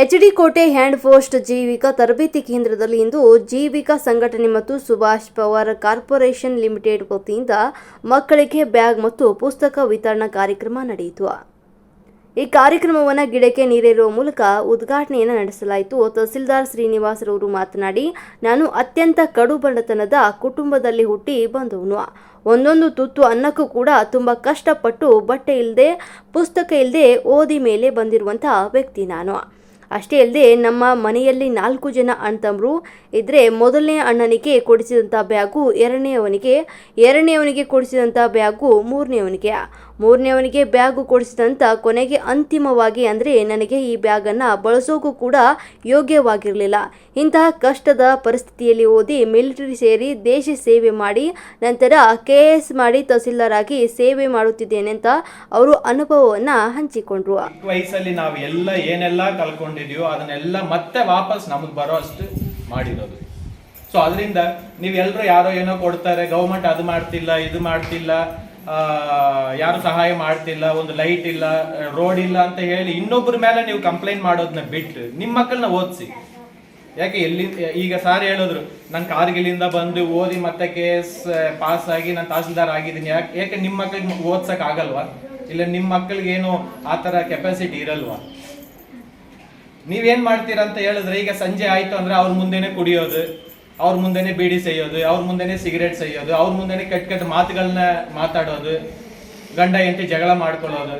HD ಕೋಟೆ hand post Jeevika ತರಬೇತಿ ಕೇಂದ್ರದಲ್ಲಿ ಇಂದು ಜೀವಿಕಾ ಸಂಘಟನೆ ಮತ್ತು ಸುಭಾಷ್ ಪವರ್ ಕಾರ್ಪೊರೇಷನ್ ಲಿಮಿಟೆಡ್ ವತಿಯಿಂದ ಮಕ್ಕಳಿಗೆ ಬ್ಯಾಗ್ ಮತ್ತು ಪುಸ್ತಕ ವಿತರಣಾ ಕಾರ್ಯಕ್ರಮ ನಡೆಯಿತು. ಈ ಕಾರ್ಯಕ್ರಮವನ್ನು ಗಿಡಕ್ಕೆ ನೀರೇರುವ ಮೂಲಕ ಉದ್ಘಾಟನೆಯನ್ನು ನಡೆಸಲಾಯಿತು. ತಹಸೀಲ್ದಾರ್ ಶ್ರೀನಿವಾಸ್ ರವರು ಮಾತನಾಡಿ, ನಾನು ಅತ್ಯಂತ ಕಡು ಬಡತನದ ಕುಟುಂಬದಲ್ಲಿ ಹುಟ್ಟಿ ಬಂದವನು. ಒಂದೊಂದು ತುತ್ತು ಅನ್ನಕ್ಕೂ ಕೂಡ ತುಂಬ ಕಷ್ಟಪಟ್ಟು ಬಟ್ಟೆ ಇಲ್ಲದೆ ಪುಸ್ತಕ ಇಲ್ಲದೆ ಓದಿ ಮೇಲೆ ಬಂದಿರುವಂತಹ ವ್ಯಕ್ತಿ ನಾನು. ಅಷ್ಟೇ ಅಲ್ಲದೆ ನಮ್ಮ ಮನೆಯಲ್ಲಿ 4 ಜನ ಅಣ್ಣತಮ್ಮರು ಇದ್ದರೆ ಮೊದಲನೇ ಅಣ್ಣನಿಗೆ ಕೊಡಿಸಿದಂಥ ಬ್ಯಾಗು ಎರಡನೇಯವನಿಗೆ ಕೊಡಿಸಿದಂಥ ಬ್ಯಾಗು ಮೂರನೇಯವನಿಗೆ ಬ್ಯಾಗು ಕೊಡಿಸಿದಂಥ ಕೊನೆಗೆ ಅಂತಿಮವಾಗಿ ಅಂದರೆ ನನಗೆ ಈ ಬ್ಯಾಗನ್ನು ಬಳಸೋಕ್ಕೂ ಕೂಡ ಯೋಗ್ಯವಾಗಿರಲಿಲ್ಲ. ಇಂತಹ ಕಷ್ಟದ ಪರಿಸ್ಥಿತಿಯಲ್ಲಿ ಓದಿ ಮಿಲಿಟರಿ ಸೇರಿ ದೇಶ ಸೇವೆ ಮಾಡಿ ನಂತರ KS ಮಾಡಿ ತಹಸೀಲ್ದಾರ್ ಆಗಿ ಸೇವೆ ಮಾಡುತ್ತಿದ್ದೇನೆ ಅಂತ ಅವರು ಅನುಭವವನ್ನು ಹಂಚಿಕೊಂಡ್ರು. ವಯಸ್ಸಲ್ಲಿ ನಾವು ಏನೆಲ್ಲ ಕಳ್ಕೊಂಡಿದೀವೋ ಅದನ್ನೆಲ್ಲ ಮತ್ತೆ ವಾಪಸ್ ನಮಗೆ ಬರೋ ಅಷ್ಟು ಮಾಡಿರೋದು. ಸೊ ಅದರಿಂದ ನೀವೆಲ್ಲರೂ ಯಾರೋ ಏನೋ ಕೊಡ್ತಾರೆ, ಗೌರ್ಮೆಂಟ್ ಅದು ಮಾಡ್ತಿಲ್ಲ ಇದು ಮಾಡ್ತಿಲ್ಲ, ಯಾರು ಸಹಾಯ ಮಾಡ್ತಿಲ್ಲ, ಒಂದು ಲೈಟ್ ಇಲ್ಲ, ರೋಡ್ ಇಲ್ಲ ಅಂತ ಹೇಳಿ ಇನ್ನೊಬ್ಬರ ಮೇಲೆ ನೀವು ಕಂಪ್ಲೇಂಟ್ ಮಾಡೋದನ್ನ ಬಿಟ್ಟು ನಿಮ್ಮ ಮಕ್ಕಳನ್ನ ಓದಿಸಿ. ಯಾಕೆ ಈಗ ಸಾರ್ ಹೇಳಿದ್ರು, ನಾನು ಕಾರ್ಗಿಲಿಂದ ಬಂದು ಓದಿ ಮತ್ತೆ KS ಪಾಸ್ ಆಗಿ ನಾನು ತಹಸೀಲ್ದಾರ್ ಆಗಿದ್ದೀನಿ. ಯಾಕೆ ನಿಮ್ಮ ಮಕ್ಕಳಿಗೆ ಓದ್ಸಕ್ ಆಗಲ್ವಾ? ಇಲ್ಲ ನಿಮ್ಮ ಮಕ್ಕಳಿಗೆ ಏನು ಆ ಥರ ಕೆಪಾಸಿಟಿ ಇರಲ್ವಾ? ನೀವೇನ್ ಮಾಡ್ತೀರಾ ಅಂತ ಹೇಳಿದ್ರೆ, ಈಗ ಸಂಜೆ ಆಯ್ತು ಅಂದ್ರೆ ಅವ್ರ ಮುಂದೆನೆ ಕುಡಿಯೋದು, ಅವ್ರ ಮುಂದೆನೆ ಬೀಡಿ ಸೇಯೋದು, ಅವ್ರ ಮುಂದೆನೆ ಸಿಗರೇಟ್ ಸೇಯೋದು, ಅವ್ರ ಮುಂದೆನೆ ಕೆಟ್ಟ ಮಾತುಗಳನ್ನ ಮಾತಾಡೋದು, ಗಂಡ ಹೆಂಡತಿ ಜಗಳ ಮಾಡ್ಕೊಳ್ಳೋದು,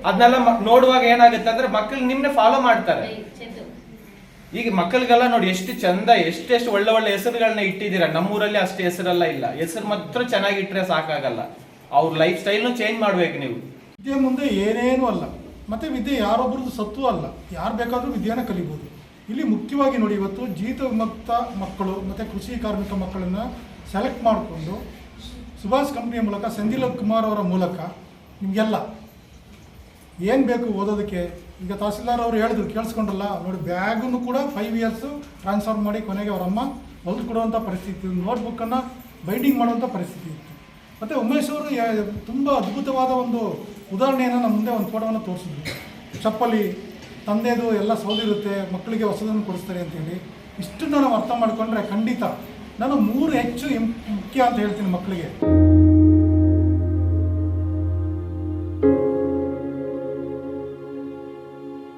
ಅದನ್ನೆಲ್ಲ ನೋಡುವಾಗ ಏನಾಗುತ್ತೆ ಅಂದ್ರೆ ಮಕ್ಕಳು ನಿಮ್ನೆ ಫಾಲೋ ಮಾಡ್ತಾರೆ. ಈಗ ಮಕ್ಕಳಿಗೆಲ್ಲ ನೋಡಿ ಎಷ್ಟು ಚಂದ, ಎಷ್ಟೆಷ್ಟು ಒಳ್ಳೆ ಒಳ್ಳೆ ಹೆಸರುಗಳನ್ನ ಇಟ್ಟಿದ್ದೀರಾ. ನಮ್ಮೂರಲ್ಲಿ ಅಷ್ಟು ಹೆಸರೆಲ್ಲ ಇಲ್ಲ, ಹೆಸರು ಮಾತ್ರ ಚೆನ್ನಾಗಿಟ್ರೆ ಸಾಕಾಗಲ್ಲ, ಅವ್ರ ಲೈಫ್ ಸ್ಟೈಲ್ನು ಚೇಂಜ್ ಮಾಡ್ಬೇಕು ನೀವು. ವಿದ್ಯೆ ಮುಂದೆ ಏನೇನು ಅಲ್ಲ, ಮತ್ತು ವಿದ್ಯೆ ಯಾರೊಬ್ಬರದ್ದು ಸತ್ತು ಅಲ್ಲ, ಯಾರು ಬೇಕಾದರೂ ವಿದ್ಯೆನ ಕಲಿಬೋದು. ಇಲ್ಲಿ ಮುಖ್ಯವಾಗಿ ನೋಡಿ, ಇವತ್ತು ಜೀತ ವಿಮುಕ್ತ ಮಕ್ಕಳು ಮತ್ತು ಕೃಷಿ ಕಾರ್ಮಿಕ ಮಕ್ಕಳನ್ನು ಸೆಲೆಕ್ಟ್ ಮಾಡಿಕೊಂಡು ಸುಭಾಷ್ ಕಂಪ್ನಿಯ ಮೂಲಕ ಸೆಂಧಿಲ್ ಕುಮಾರ್ ಅವರ ಮೂಲಕ ನಿಮಗೆಲ್ಲ ಏನು ಬೇಕು ಓದೋದಕ್ಕೆ, ಈಗ ತಹಸೀಲ್ದಾರ್ ಅವರು ಹೇಳಿದ್ರು ಕೇಳಿಸ್ಕೊಂಡ್ರಲ್ಲ ನೋಡಿ, ಬ್ಯಾಗನ್ನು ಕೂಡ 5 ಇಯರ್ಸು ಟ್ರಾನ್ಸ್ಫರ್ ಮಾಡಿ ಕೊನೆಗೆ ಅವರಮ್ಮ ಹೊಲ್ದು ಕೊಡುವಂಥ ಪರಿಸ್ಥಿತಿ ಇತ್ತು, ನೋಟ್ಬುಕ್ಕನ್ನು ಬೈಂಡಿಂಗ್ ಮಾಡುವಂಥ ಪರಿಸ್ಥಿತಿ ಇತ್ತು. ಮತ್ತು ಉಮೇಶ್ ಅವರು ತುಂಬ ಅದ್ಭುತವಾದ ಒಂದು ಉದಾಹರಣೆಯನ್ನು ನಮ್ಮ ಮುಂದೆ ಒಂದು ಫೋಟೋವನ್ನು ತೋರಿಸಿದ್ರು. ಚಪ್ಪಲಿ ತಂದೆದು ಎಲ್ಲ ಸೌದಿರುತ್ತೆ, ಮಕ್ಕಳಿಗೆ ಹೊಸದನ್ನು ಕೊಡಿಸ್ತಾರೆ ಅಂತೇಳಿ. ಇಷ್ಟನ್ನು ನಾವು ಅರ್ಥ ಮಾಡಿಕೊಂಡ್ರೆ ಖಂಡಿತ ನಾನು 3 ಹೆಚ್ಚು ಮುಖ್ಯ ಅಂತ ಹೇಳ್ತೀನಿ ಮಕ್ಕಳಿಗೆ.